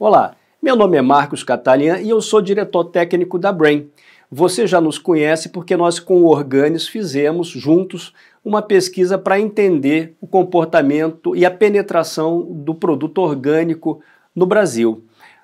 Olá, meu nome é Marcos Catalian e eu sou diretor técnico da Brain. Você já nos conhece porque nós com o Organis fizemos juntos uma pesquisa para entender o comportamento e a penetração do produto orgânico no Brasil.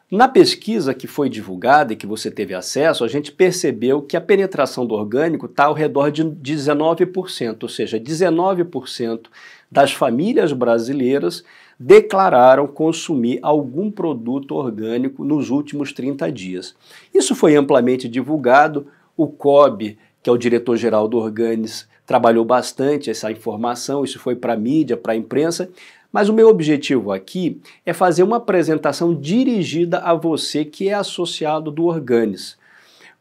Na pesquisa que foi divulgada e que você teve acesso, a gente percebeu que a penetração do orgânico está ao redor de 19%, ou seja, 19% das famílias brasileiras declararam consumir algum produto orgânico nos últimos 30 dias. Isso foi amplamente divulgado, o COB, que é o diretor-geral do Organis, trabalhou bastante essa informação, isso foi para a mídia, para a imprensa, mas o meu objetivo aqui é fazer uma apresentação dirigida a você que é associado do Organis,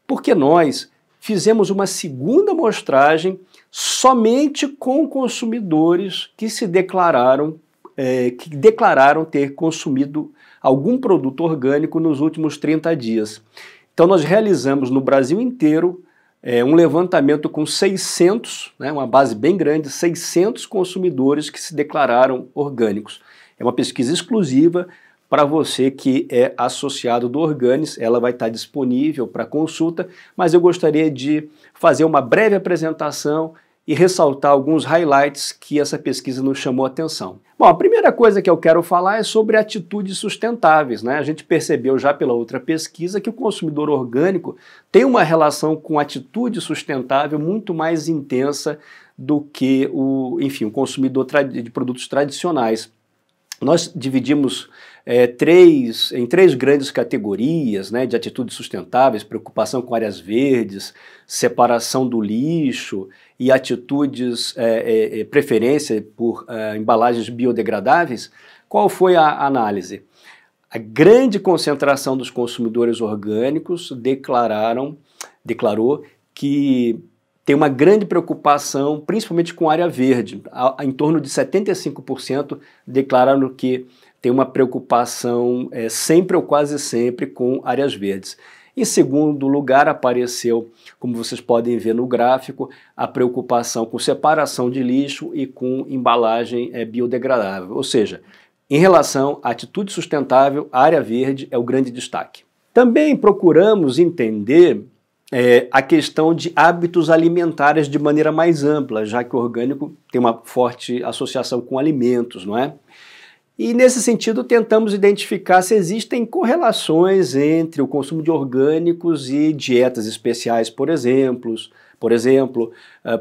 porque nós fizemos uma segunda amostragem somente com consumidores que se declararam ter consumido algum produto orgânico nos últimos 30 dias. Então nós realizamos no Brasil inteiro um levantamento com 600, uma base bem grande, 600 consumidores que se declararam orgânicos. É uma pesquisa exclusiva para você que é associado do Organis, ela vai estar disponível para consulta, mas eu gostaria de fazer uma breve apresentação e ressaltar alguns highlights que essa pesquisa nos chamou a atenção. Bom, a primeira coisa que eu quero falar é sobre atitudes sustentáveis, A gente percebeu já pela outra pesquisa que o consumidor orgânico tem uma relação com atitude sustentável muito mais intensa do que o consumidor de produtos tradicionais. Nós dividimos em três grandes categorias de atitudes sustentáveis: preocupação com áreas verdes, separação do lixo e atitudes, preferência por embalagens biodegradáveis. Qual foi a análise? A grande concentração dos consumidores orgânicos declarou que tem uma grande preocupação, principalmente com área verde. Em torno de 75% declararam que tem uma preocupação sempre ou quase sempre com áreas verdes. Em segundo lugar, apareceu, como vocês podem ver no gráfico, a preocupação com separação de lixo e com embalagem biodegradável. Ou seja, em relação à atitude sustentável, a área verde é o grande destaque. Também procuramos entender a questão de hábitos alimentares de maneira mais ampla, já que o orgânico tem uma forte associação com alimentos, não é? E nesse sentido tentamos identificar se existem correlações entre o consumo de orgânicos e dietas especiais, por exemplo,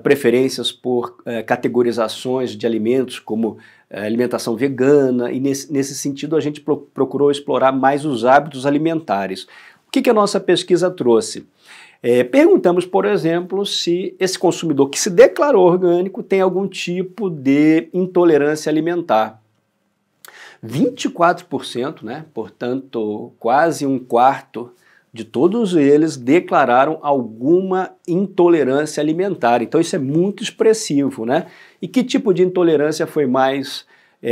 preferências por categorizações de alimentos como alimentação vegana, e nesse sentido a gente procurou explorar mais os hábitos alimentares. O que a nossa pesquisa trouxe? Perguntamos, por exemplo, se esse consumidor que se declarou orgânico tem algum tipo de intolerância alimentar. 24%, portanto, quase um quarto de todos eles declararam alguma intolerância alimentar. Então isso é muito expressivo, E que tipo de intolerância foi mais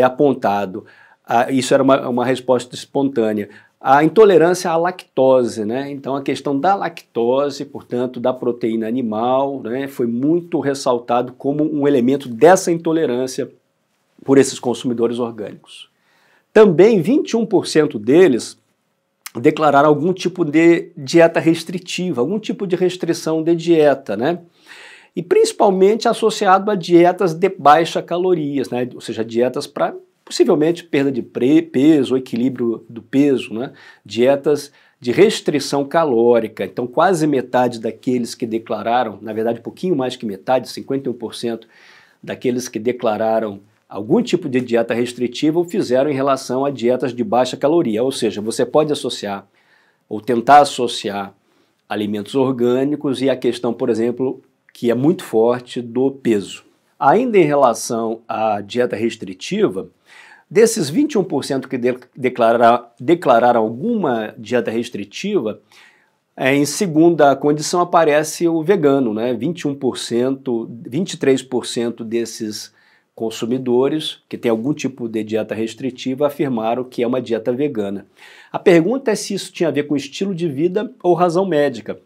apontado? Isso era uma resposta espontânea. A intolerância à lactose, Então a questão da lactose, portanto, da proteína animal, foi muito ressaltado como um elemento dessa intolerância por esses consumidores orgânicos. Também 21% deles declararam algum tipo de dieta restritiva, algum tipo de restrição de dieta, E principalmente associado a dietas de baixa calorias, Ou seja, dietas para possivelmente perda de peso, equilíbrio do peso, Dietas de restrição calórica. Então quase metade daqueles que declararam, na verdade um pouquinho mais que metade, 51% daqueles que declararam algum tipo de dieta restritiva o fizeram em relação a dietas de baixa caloria, ou seja, você pode associar ou tentar associar alimentos orgânicos e a questão, por exemplo, que é muito forte do peso. Ainda em relação à dieta restritiva, desses 21% que declararam alguma dieta restritiva, em segunda condição aparece o vegano, 23% desses consumidores que têm algum tipo de dieta restritiva afirmaram que é uma dieta vegana. A pergunta é se isso tinha a ver com estilo de vida ou razão médica.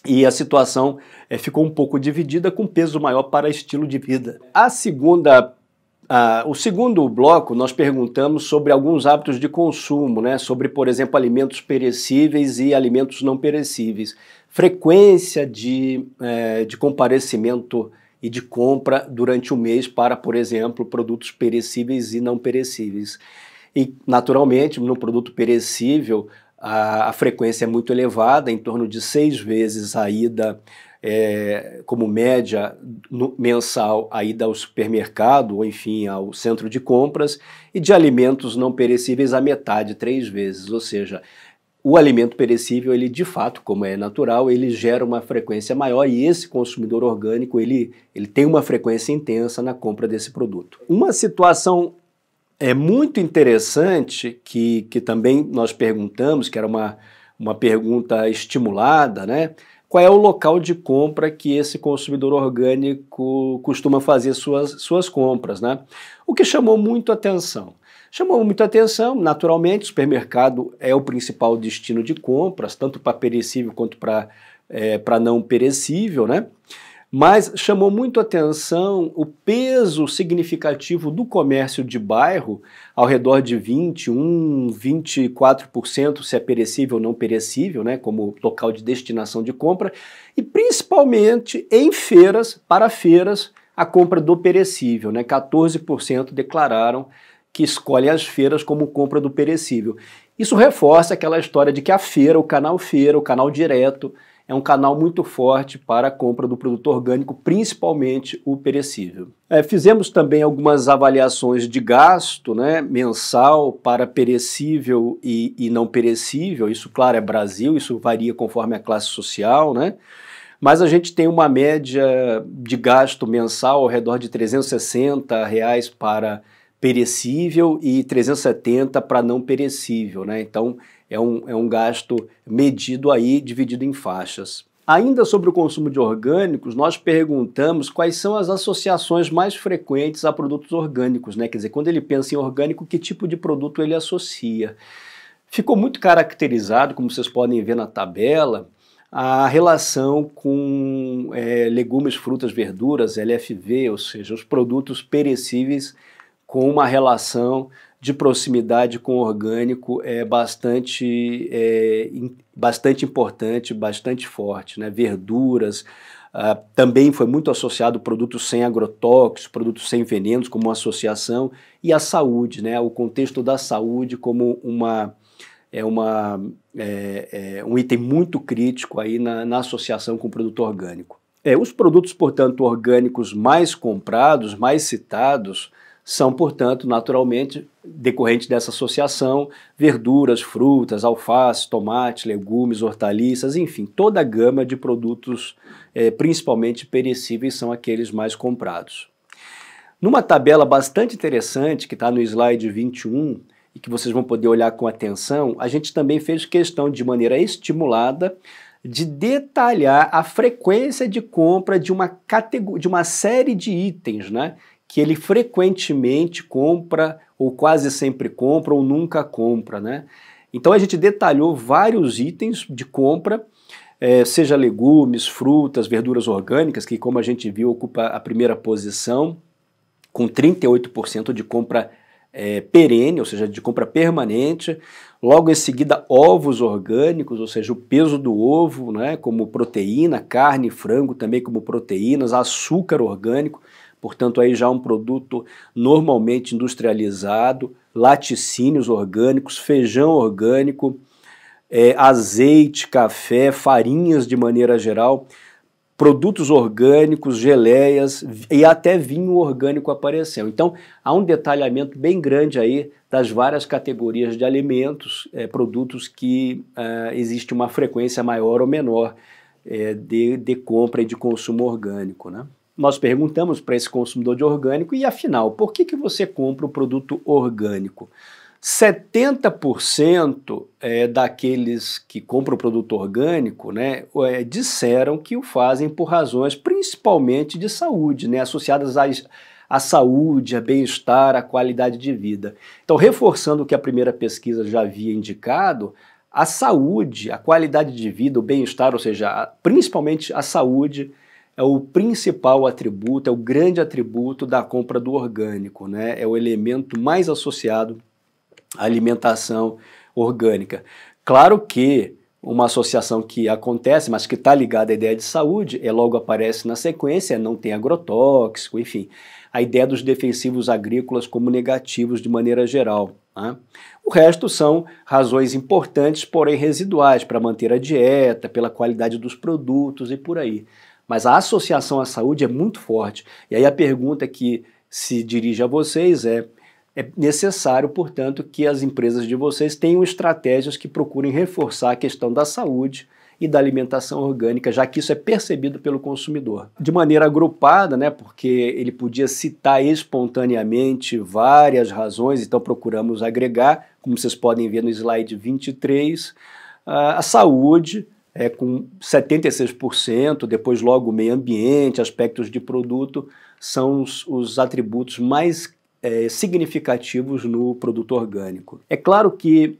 E a situação ficou um pouco dividida, com peso maior para estilo de vida. A segunda O segundo bloco, nós perguntamos sobre alguns hábitos de consumo, né? Sobre, por exemplo, alimentos perecíveis e alimentos não perecíveis. Frequência de comparecimento e de compra durante o mês para, por exemplo, produtos perecíveis e não perecíveis. E, naturalmente, no produto perecível, a frequência é muito elevada, em torno de 6 vezes a ida, como média mensal, a ida ao supermercado, ou enfim, ao centro de compras, e de alimentos não perecíveis a metade, 3 vezes, ou seja, o alimento perecível, ele de fato, como é natural, ele gera uma frequência maior e esse consumidor orgânico, ele tem uma frequência intensa na compra desse produto. Uma situação muito interessante que também nós perguntamos, que era uma pergunta estimulada, né? Qual é o local de compra que esse consumidor orgânico costuma fazer suas compras, né? O que chamou muito atenção? Chamou muita atenção, naturalmente, o supermercado é o principal destino de compras, tanto para perecível quanto para não perecível, né? Mas chamou muito atenção o peso significativo do comércio de bairro, ao redor de 21%, 24%, se é perecível ou não perecível, né, como local de destinação de compra, e principalmente em feiras, para feiras, a compra do perecível, né, 14% declararam que escolhem as feiras como compra do perecível. Isso reforça aquela história de que a feira, o canal direto, é um canal muito forte para a compra do produto orgânico, principalmente o perecível. Fizemos também algumas avaliações de gasto, né, mensal para perecível e não perecível. Isso, claro, é Brasil, isso varia conforme a classe social, né? Mas a gente tem uma média de gasto mensal ao redor de R$360 para perecível e 370 para não perecível, né? Então é um gasto medido aí, dividido em faixas. Ainda sobre o consumo de orgânicos, nós perguntamos quais são as associações mais frequentes a produtos orgânicos, né? Quer dizer, quando ele pensa em orgânico, que tipo de produto ele associa? Ficou muito caracterizado, como vocês podem ver na tabela, a relação com legumes, frutas, verduras, LFV, ou seja, os produtos perecíveis com uma relação de proximidade com o orgânico bastante importante, bastante forte, né? Verduras, também foi muito associado produtos sem agrotóxicos, produtos sem venenos como uma associação, e a saúde, né? O contexto da saúde como um item muito crítico aí na associação com o produto orgânico. Os produtos, portanto, orgânicos mais comprados, mais citados, são, portanto, naturalmente, decorrente dessa associação, verduras, frutas, alface, tomate, legumes, hortaliças, enfim, toda a gama de produtos, principalmente perecíveis, são aqueles mais comprados. Numa tabela bastante interessante, que está no slide 21, e que vocês vão poder olhar com atenção, a gente também fez questão, de maneira estimulada, de detalhar a frequência de compra de uma série de itens, né? Que ele frequentemente compra, ou quase sempre compra, ou nunca compra, né? Então a gente detalhou vários itens de compra, seja legumes, frutas, verduras orgânicas, que como a gente viu ocupa a primeira posição, com 38% de compra perene, ou seja, de compra permanente. Logo em seguida, ovos orgânicos, ou seja, o peso do ovo, né, como proteína, carne, frango também como proteínas, açúcar orgânico, portanto aí já um produto normalmente industrializado, laticínios orgânicos, feijão orgânico, azeite, café, farinhas de maneira geral, produtos orgânicos, geleias e até vinho orgânico apareceu. Então há um detalhamento bem grande aí das várias categorias de alimentos, produtos que existe uma frequência maior ou menor de compra e de consumo orgânico, né? Nós perguntamos para esse consumidor de orgânico, e afinal, por que você compra o produto orgânico? 70% daqueles que compram o produto orgânico, né, disseram que o fazem por razões principalmente de saúde, né, associadas à saúde, a bem-estar, à qualidade de vida. Então, reforçando o que a primeira pesquisa já havia indicado, a saúde, a qualidade de vida, o bem-estar, ou seja, principalmente a saúde, é o principal atributo, é o grande atributo da compra do orgânico, né? É o elemento mais associado à alimentação orgânica. Claro que uma associação que acontece, mas que está ligada à ideia de saúde, logo aparece na sequência, não tem agrotóxico, enfim, a ideia dos defensivos agrícolas como negativos de maneira geral, né? O resto são razões importantes, porém residuais, para manter a dieta, pela qualidade dos produtos e por aí. Mas a associação à saúde é muito forte. E aí a pergunta que se dirige a vocês é necessário, portanto, que as empresas de vocês tenham estratégias que procurem reforçar a questão da saúde e da alimentação orgânica, já que isso é percebido pelo consumidor. De maneira agrupada, né, porque ele podia citar espontaneamente várias razões, então procuramos agregar, como vocês podem ver no slide 23, a saúde, com 76%, depois logo o meio ambiente, aspectos de produto, são os atributos mais significativos no produto orgânico. É claro que,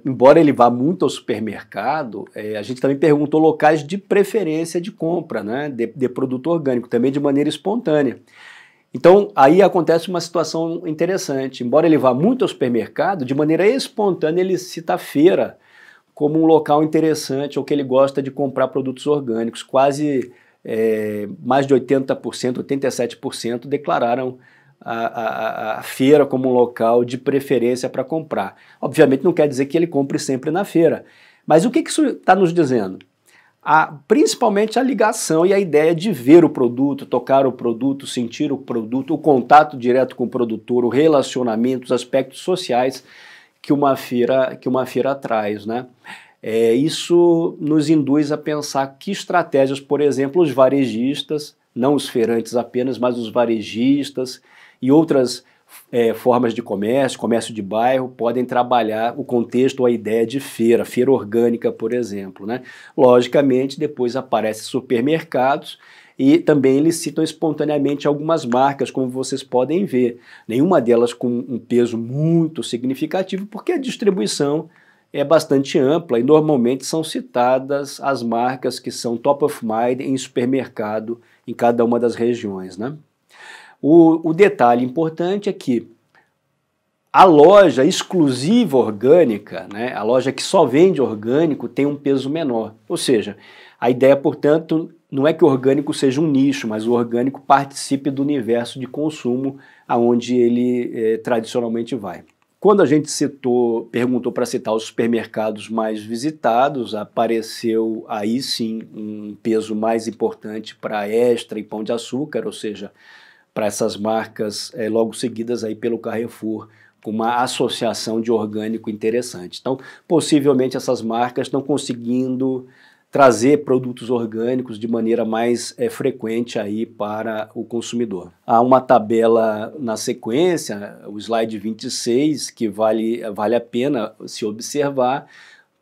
embora ele vá muito ao supermercado, a gente também perguntou locais de preferência de compra, né, de produto orgânico, também de maneira espontânea. Então, aí acontece uma situação interessante. Embora ele vá muito ao supermercado, de maneira espontânea ele cita a feira como um local interessante ou que ele gosta de comprar produtos orgânicos. Quase mais de 80%, 87% declararam a feira como um local de preferência para comprar. Obviamente não quer dizer que ele compre sempre na feira, mas o que isso está nos dizendo? Principalmente a ligação e a ideia de ver o produto, tocar o produto, sentir o produto, o contato direto com o produtor, o relacionamento, os aspectos sociais que uma feira traz, né? Isso nos induz a pensar que estratégias, por exemplo, os varejistas, não os feirantes apenas, mas os varejistas e outras formas de comércio de bairro, podem trabalhar o contexto ou a ideia de feira orgânica, por exemplo, né? Logicamente, depois aparecem supermercados e também eles citam espontaneamente algumas marcas, como vocês podem ver. Nenhuma delas com um peso muito significativo, porque a distribuição é bastante ampla e normalmente são citadas as marcas que são top of mind em supermercado em cada uma das regiões, né? O detalhe importante é que a loja exclusiva orgânica, né, a loja que só vende orgânico, tem um peso menor. Ou seja, a ideia, portanto, não é que o orgânico seja um nicho, mas o orgânico participe do universo de consumo aonde ele tradicionalmente vai. Quando a gente perguntou para citar os supermercados mais visitados, apareceu aí sim um peso mais importante para Extra e Pão de Açúcar, ou seja, para essas marcas logo seguidas aí pelo Carrefour, com uma associação de orgânico interessante. Então, possivelmente essas marcas estão conseguindo trazer produtos orgânicos de maneira mais frequente aí para o consumidor. Há uma tabela na sequência, o slide 26, que vale a pena se observar,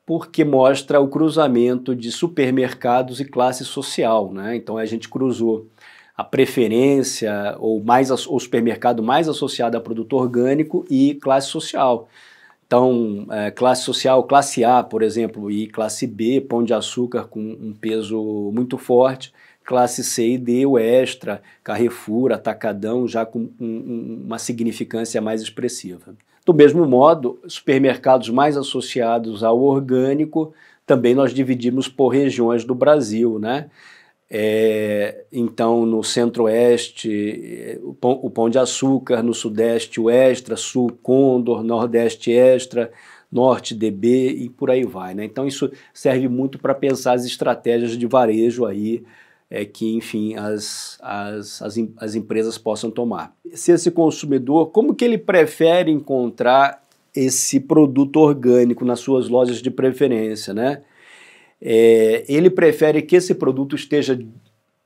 porque mostra o cruzamento de supermercados e classe social, né? Então a gente cruzou a preferência ou o supermercado mais associado a produto orgânico e classe social. Então, classe social, classe A, por exemplo, e classe B, Pão de Açúcar com um peso muito forte, classe C e D, o Extra, Carrefour, Atacadão, já com uma significância mais expressiva. Do mesmo modo, supermercados mais associados ao orgânico, também nós dividimos por regiões do Brasil, né? Então, no Centro-Oeste, o Pão de Açúcar, no Sudeste, o Extra, Sul, Condor, Nordeste, Extra, Norte, DB e por aí vai, né? Então, isso serve muito para pensar as estratégias de varejo aí, que, enfim, as empresas possam tomar. Se esse consumidor, como que ele prefere encontrar esse produto orgânico nas suas lojas de preferência, né? Ele prefere que esse produto esteja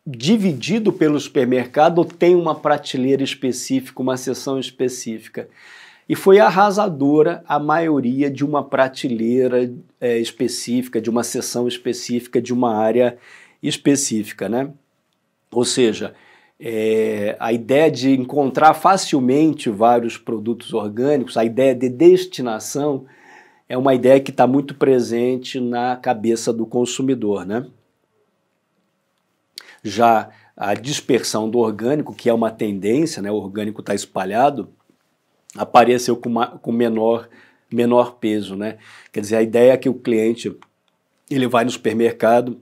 dividido pelo supermercado ou tenha uma prateleira específica, uma seção específica. E foi arrasadora a maioria de uma prateleira específica, de uma seção específica, de uma área específica, né? Ou seja, a ideia de encontrar facilmente vários produtos orgânicos, a ideia de destinação, é uma ideia que está muito presente na cabeça do consumidor, né? já a dispersão do orgânico, que é uma tendência, né, o orgânico está espalhado, apareceu com menor peso, né? Quer dizer, a ideia é que o cliente ele vai no supermercado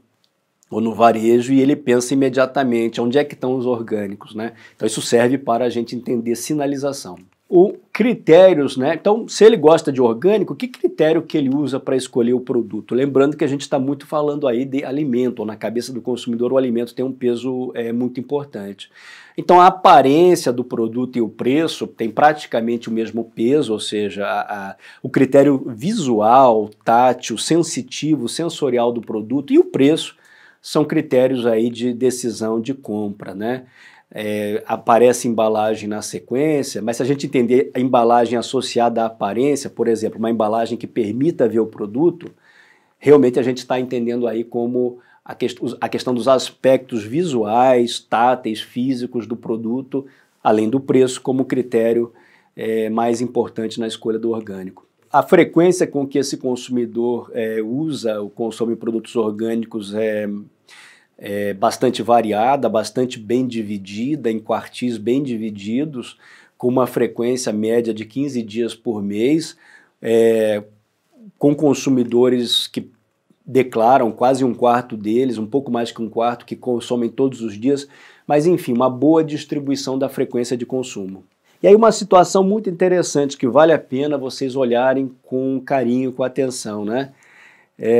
ou no varejo e ele pensa imediatamente onde é que estão os orgânicos, né? Então isso serve para a gente entender sinalização. O critérios, né? Então, se ele gosta de orgânico, que critério que ele usa para escolher o produto? Lembrando que a gente está muito falando aí de alimento, ou na cabeça do consumidor o alimento tem um peso muito importante. Então, a aparência do produto e o preço tem praticamente o mesmo peso, ou seja, o critério visual, tátil, sensitivo, sensorial do produto e o preço são critérios aí de decisão de compra, né? Aparece embalagem na sequência, mas se a gente entender a embalagem associada à aparência, por exemplo, uma embalagem que permita ver o produto, realmente a gente está entendendo aí como a questão dos aspectos visuais, táteis, físicos do produto, além do preço, como critério mais importante na escolha do orgânico. A frequência com que esse consumidor usa ou consome produtos orgânicos é bastante variada, bastante bem dividida, em quartis bem divididos, com uma frequência média de 15 dias por mês, com consumidores que declaram, quase um quarto deles, um pouco mais que um quarto, que consomem todos os dias, mas enfim, uma boa distribuição da frequência de consumo. E aí uma situação muito interessante que vale a pena vocês olharem com carinho, com atenção, né?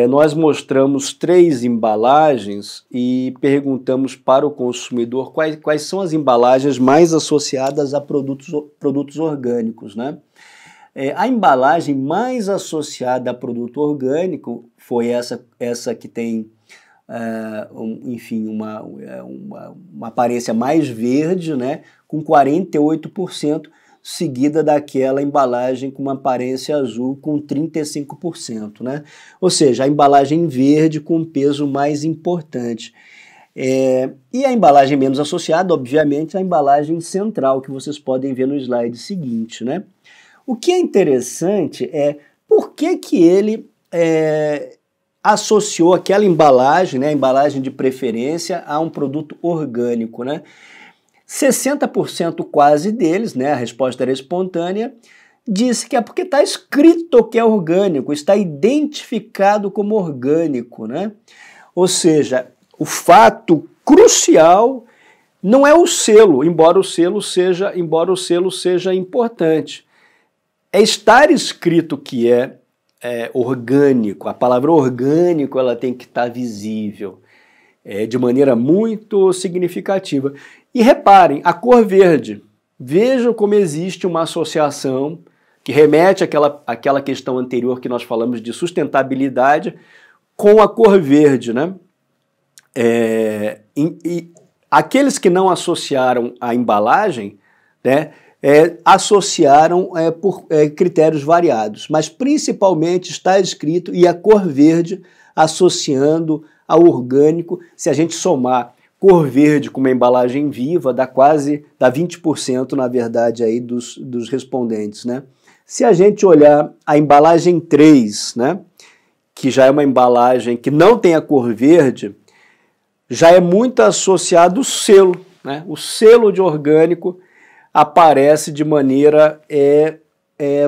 Nós mostramos 3 embalagens e perguntamos para o consumidor quais são as embalagens mais associadas a produtos orgânicos, né? A embalagem mais associada a produto orgânico foi essa que tem, enfim, uma aparência mais verde, né, com 48%, seguida daquela embalagem com uma aparência azul com 35%, né? Ou seja, a embalagem verde com um peso mais importante. E a embalagem menos associada, obviamente, a embalagem central, que vocês podem ver no slide seguinte, né? O que é interessante é por que ele associou aquela embalagem, né, a embalagem de preferência, a um produto orgânico, né? 60% quase deles, né, a resposta era espontânea, disse que é porque está escrito que é orgânico, está identificado como orgânico, né? Ou seja, o fato crucial não é o selo, embora o selo seja importante. É estar escrito que é orgânico. A palavra orgânico ela tem que estar visível de maneira muito significativa. E reparem, a cor verde. Vejam como existe uma associação que remete àquela questão anterior que nós falamos de sustentabilidade com a cor verde, né? E aqueles que não associaram a embalagem, né, associaram por critérios variados, mas principalmente está escrito e a cor verde associando ao orgânico. Se a gente somar cor verde com uma embalagem viva, dá 20%, na verdade, aí dos respondentes, né? Se a gente olhar a embalagem 3, né, que já é uma embalagem que não tem a cor verde, já é muito associado o selo, né? O selo de orgânico aparece de maneira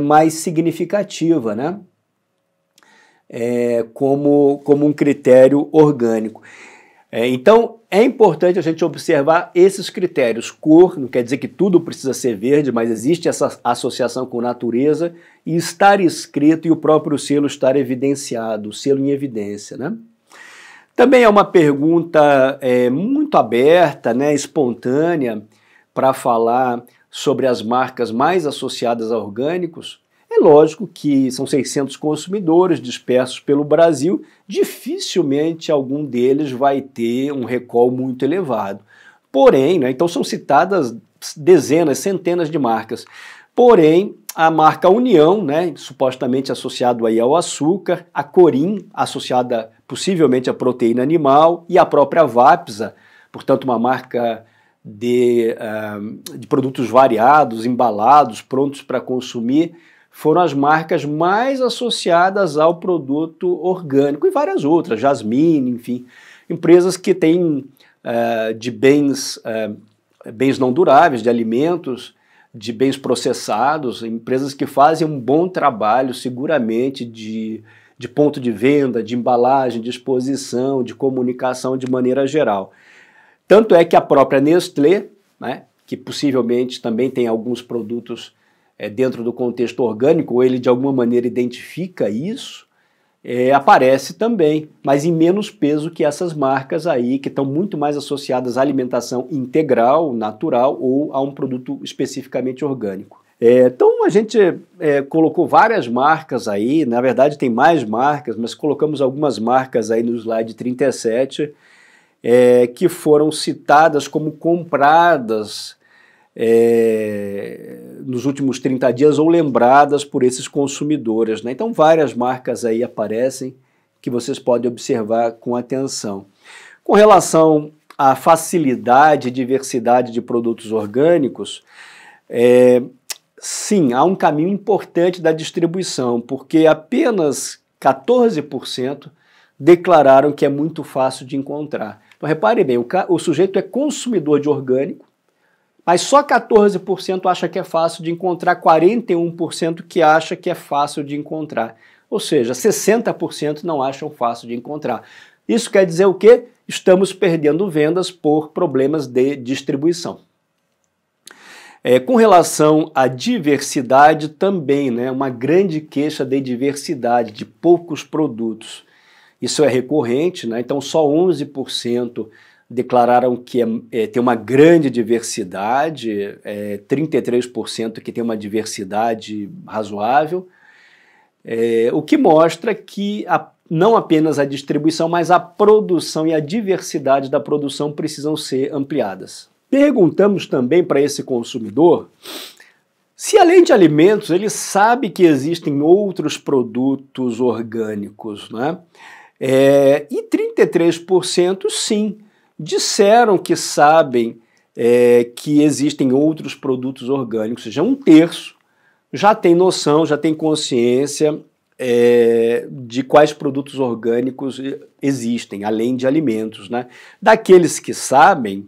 mais significativa, né? Como um critério orgânico. Então, é importante a gente observar esses critérios. Cor, não quer dizer que tudo precisa ser verde, mas existe essa associação com natureza e estar escrito e o próprio selo estar evidenciado, o selo em evidência, né? Também é uma pergunta muito aberta, né, espontânea, para falar sobre as marcas mais associadas a orgânicos. É lógico que são 600 consumidores dispersos pelo Brasil, dificilmente algum deles vai ter um recall muito elevado. Porém, né, então são citadas dezenas, centenas de marcas. Porém, a marca União, né, supostamente associado aí ao açúcar, a Corim, associada possivelmente à proteína animal, e a própria Vapsa, portanto uma marca de produtos variados, embalados, prontos para consumir, foram as marcas mais associadas ao produto orgânico e várias outras, Jasmine, enfim, empresas que têm de bens não duráveis, de alimentos, de bens processados, empresas que fazem um bom trabalho seguramente de ponto de venda, de embalagem, de exposição, de comunicação de maneira geral. Tanto é que a própria Nestlé, né, que possivelmente também tem alguns produtos dentro do contexto orgânico, ou ele de alguma maneira identifica isso, aparece também, mas em menos peso que essas marcas aí, que estão muito mais associadas à alimentação integral, natural, ou a um produto especificamente orgânico. Então a gente colocou várias marcas aí, na verdade tem mais marcas, mas colocamos algumas marcas aí no slide 37, que foram citadas como compradas nos últimos 30 dias ou lembradas por esses consumidores, né? Então várias marcas aí aparecem que vocês podem observar com atenção. Com relação à facilidade e diversidade de produtos orgânicos, sim, há um caminho importante da distribuição, porque apenas 14% declararam que é muito fácil de encontrar. Então repare bem, o sujeito é consumidor de orgânico, mas só 14% acha que é fácil de encontrar, 41% que acha que é fácil de encontrar. Ou seja, 60% não acham fácil de encontrar. Isso quer dizer o quê? Estamos perdendo vendas por problemas de distribuição. Com relação à diversidade também, né, uma grande queixa de diversidade, de poucos produtos. Isso é recorrente, né? Então só 11% declararam que tem uma grande diversidade, 33% que tem uma diversidade razoável, o que mostra que não apenas a distribuição, mas a produção e a diversidade da produção precisam ser ampliadas. Perguntamos também para esse consumidor se, além de alimentos, ele sabe que existem outros produtos orgânicos, né? E 33% sim, disseram que sabem que existem outros produtos orgânicos, ou seja, 1/3 já tem noção, já tem consciência de quais produtos orgânicos existem, além de alimentos, né? Daqueles que sabem,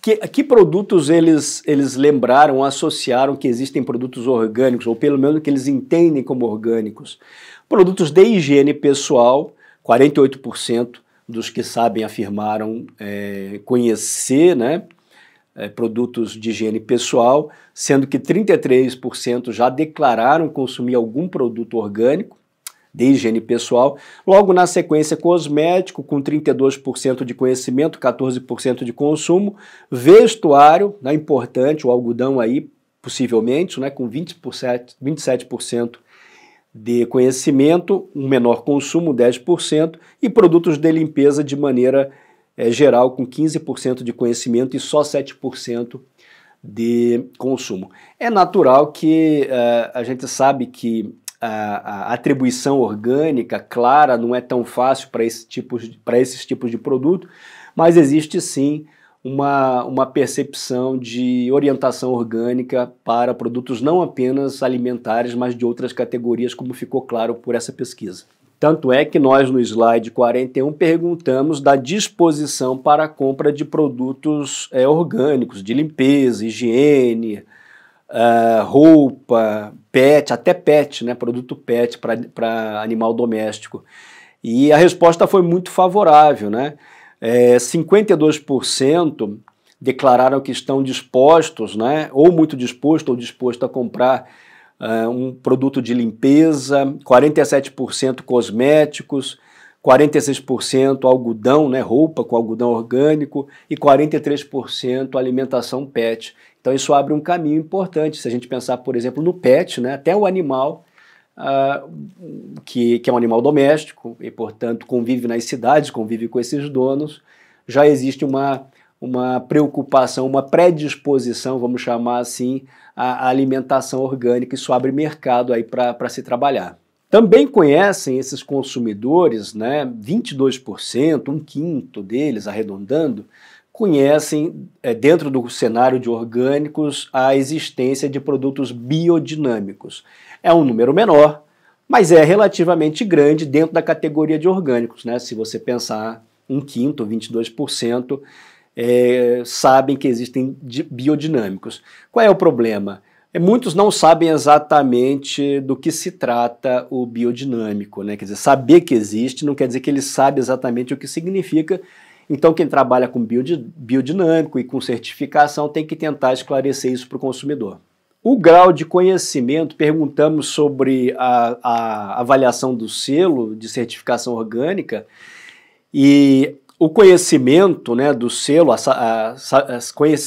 que produtos eles lembraram, associaram que existem produtos orgânicos, ou pelo menos que eles entendem como orgânicos. Produtos de higiene pessoal, 48% dos que sabem afirmaram conhecer, né, produtos de higiene pessoal, sendo que 33% já declararam consumir algum produto orgânico de higiene pessoal. Logo na sequência, cosmético, com 32% de conhecimento, 14% de consumo. Vestuário, né, importante, o algodão aí, possivelmente, né, com 27% de conhecimento, um menor consumo, 10%, e produtos de limpeza de maneira geral, com 15% de conhecimento e só 7% de consumo. É natural que a gente sabe que a atribuição orgânica clara não é tão fácil para esses tipos de produto, mas existe sim uma percepção de orientação orgânica para produtos não apenas alimentares, mas de outras categorias, como ficou claro por essa pesquisa. Tanto é que nós no slide 41 perguntamos da disposição para a compra de produtos orgânicos, de limpeza, higiene, roupa, pet, até pet, né, produto pet para animal doméstico. E a resposta foi muito favorável, né? 52% declararam que estão dispostos, né, ou muito disposto ou disposto a comprar um produto de limpeza, 47% cosméticos, 46% algodão, né, roupa com algodão orgânico e 43% alimentação pet. Então isso abre um caminho importante, se a gente pensar, por exemplo, no pet, né, até o animal, que é um animal doméstico e, portanto, convive nas cidades, convive com esses donos, já existe uma preocupação, uma predisposição, vamos chamar assim, à alimentação orgânica. Isso abre mercado aí para se trabalhar. Também conhecem esses consumidores, né, 22%, 1/5 deles, arredondando, conhecem, dentro do cenário de orgânicos, a existência de produtos biodinâmicos. É um número menor, mas é relativamente grande dentro da categoria de orgânicos, né? Se você pensar um quinto, 22%, sabem que existem biodinâmicos. Qual é o problema? Muitos não sabem exatamente do que se trata o biodinâmico, né? Quer dizer, saber que existe não quer dizer que ele sabe exatamente o que significa. Então, quem trabalha com biodinâmico e com certificação tem que tentar esclarecer isso para o consumidor. O grau de conhecimento, perguntamos sobre a avaliação do selo de certificação orgânica, e o conhecimento, né, do selo,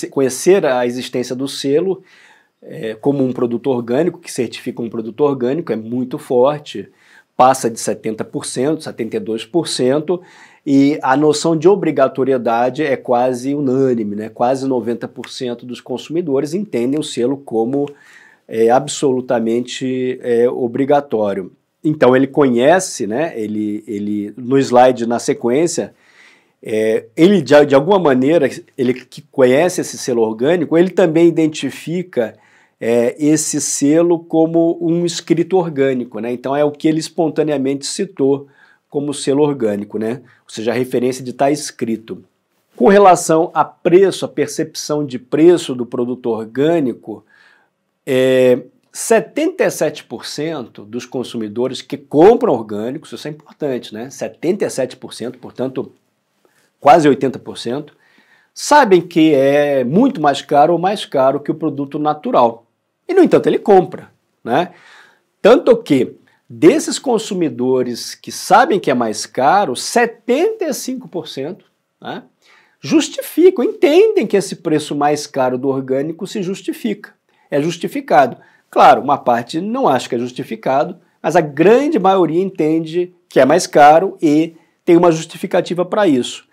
conhecer a existência do selo como um produto orgânico, que certifica um produto orgânico, é muito forte, passa de 70%, 72%, e a noção de obrigatoriedade é quase unânime, né? Quase 90% dos consumidores entendem o selo como absolutamente obrigatório. Então ele conhece, né? Ele no slide na sequência, ele de alguma maneira, ele que conhece esse selo orgânico, ele também identifica esse selo como um escrito orgânico, né? Então é o que ele espontaneamente citou como selo orgânico, né? Ou seja, a referência de estar escrito. Com relação a preço, a percepção de preço do produto orgânico, 77% dos consumidores que compram orgânicos, isso é importante, né? 77%, portanto, quase 80%, sabem que é muito mais caro ou mais caro que o produto natural. E, no entanto, ele compra, né? Tanto que, desses consumidores que sabem que é mais caro, 75%, né, justificam, entendem que esse preço mais caro do orgânico se justifica, é justificado. Claro, uma parte não acha que é justificado, mas a grande maioria entende que é mais caro e tem uma justificativa para isso.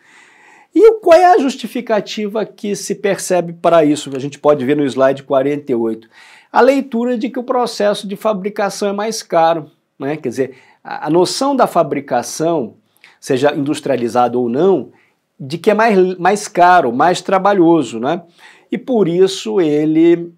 E qual é a justificativa que se percebe para isso? A gente pode ver no slide 48. A leitura de que o processo de fabricação é mais caro, né? Quer dizer, a noção da fabricação, seja industrializado ou não, de que é mais caro, mais trabalhoso, né? E por isso ele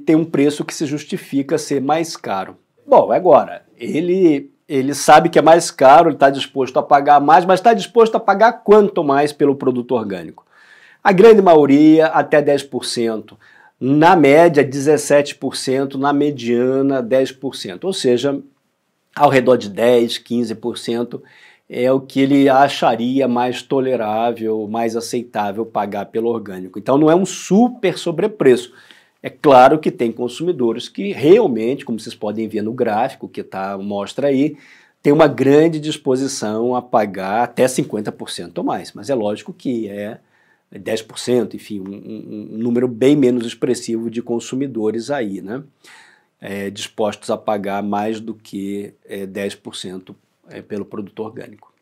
tem um preço que se justifica ser mais caro. Bom, agora, ele sabe que é mais caro, ele está disposto a pagar mais, mas está disposto a pagar quanto mais pelo produto orgânico? A grande maioria, até 10%. Na média, 17%, na mediana, 10%. Ou seja, ao redor de 10%, 15% é o que ele acharia mais tolerável, mais aceitável pagar pelo orgânico. Então não é um super sobrepreço. É claro que tem consumidores que realmente, como vocês podem ver no gráfico que mostra aí, tem uma grande disposição a pagar até 50% ou mais. Mas é lógico que 10%, enfim, um número bem menos expressivo de consumidores aí, né? Dispostos a pagar mais do que 10% pelo produto orgânico.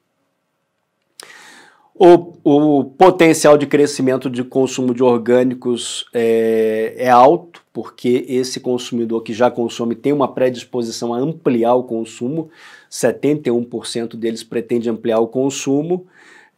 O potencial de crescimento de consumo de orgânicos é alto, porque esse consumidor que já consome tem uma predisposição a ampliar o consumo, 71% deles pretende ampliar o consumo,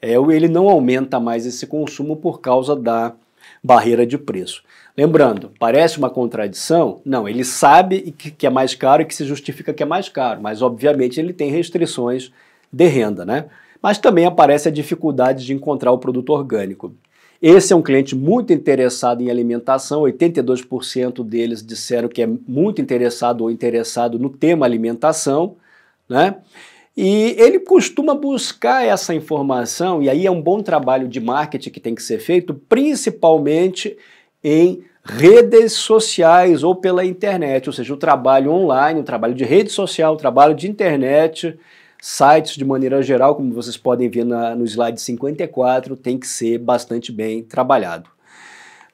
ele não aumenta mais esse consumo por causa da barreira de preço. Lembrando, parece uma contradição? Não, ele sabe que é mais caro e que se justifica que é mais caro, mas obviamente ele tem restrições de renda, né? Mas também aparece a dificuldade de encontrar o produto orgânico. Esse é um cliente muito interessado em alimentação, 82% deles disseram que é muito interessado ou interessado no tema alimentação, né? E ele costuma buscar essa informação, e aí é um bom trabalho de marketing que tem que ser feito, principalmente em redes sociais ou pela internet, ou seja, o trabalho online, o trabalho de rede social, o trabalho de internet, sites de maneira geral, como vocês podem ver no slide 54, tem que ser bastante bem trabalhado.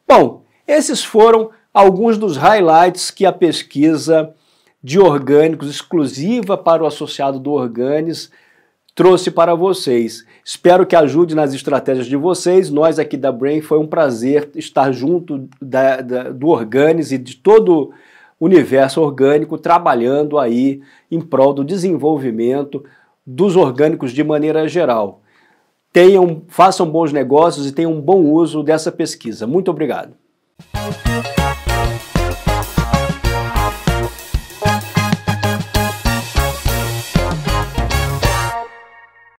Bom, esses foram alguns dos highlights que a pesquisa de orgânicos exclusiva para o associado do Orgânis trouxe para vocês. Espero que ajude nas estratégias de vocês. Nós aqui da Brain, foi um prazer estar junto do Orgânis e de todo o universo orgânico, trabalhando aí em prol do desenvolvimento dos orgânicos de maneira geral. Façam bons negócios e tenham um bom uso dessa pesquisa. Muito obrigado.